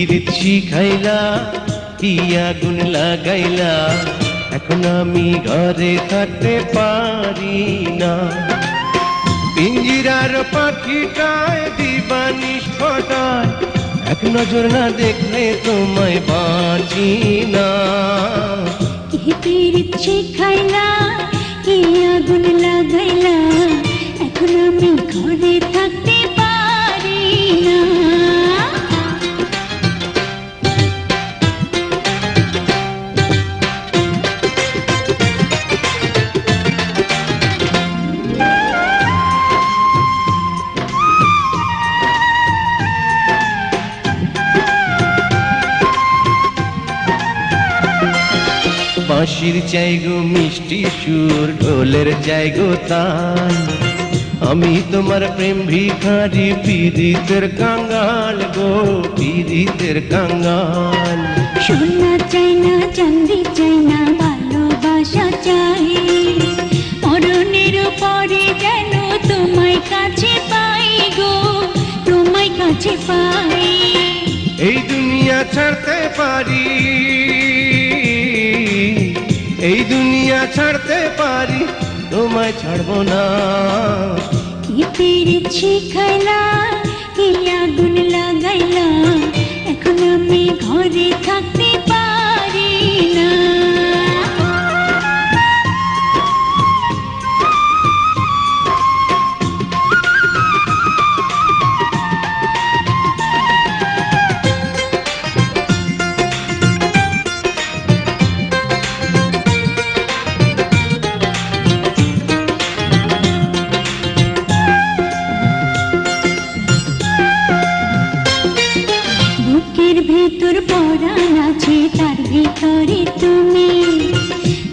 পিরিত শিখাইলা কি আগুন লাগাইলা এখন আমি ঘরে থাকতে পারি না। পিঞ্জিরার পাখিটায় দিবানিশ ফটায় এক নজর না দেখলে তোমায় বাঁচি না। কি পিরিত শিখাইলা কি আগুন লাগাইলা এখন আমি ঘরে থাকতে পারি না। বাঁশির চাইগো মিষ্টি সুর ঢোলের চাইগো তাল আমি তোমার প্রেম ভিখারি পীড়িতের কাঙ্গাল গো পীড়িতের কাঙ্গাল। সোনা চাই না চাঁদি চাই না ভালোবাসা চাই মরণের পরে যেন তোমায় কাছে পাই গো তোমায় কাছে পাই। এই দুনিয়া ছাড়তে পারি এই দুনিয়া ছাড়তে পারি তোমায় ছাড়বো না। কি পিরিত শিখাইলা কি আগুন লাগাইলা এখন আমি ঘরে থাকতে পারি না। বুকের ভেতর পরাণ আছে তার ভিতরে তুমি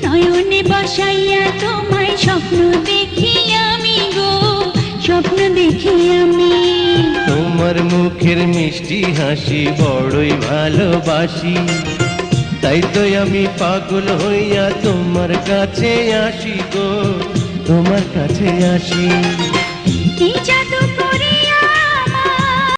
নয়নে বসাইয়া তোমায় স্বপ্ন দেখি আমি গো স্বপ্ন দেখি আমি। তোমার মুখের মিষ্টি হাসি বড়ই ভালোবাসি তাই তো আমি পাগল হইয়া তোমার কাছে আসি গো তোমার কাছে আসি।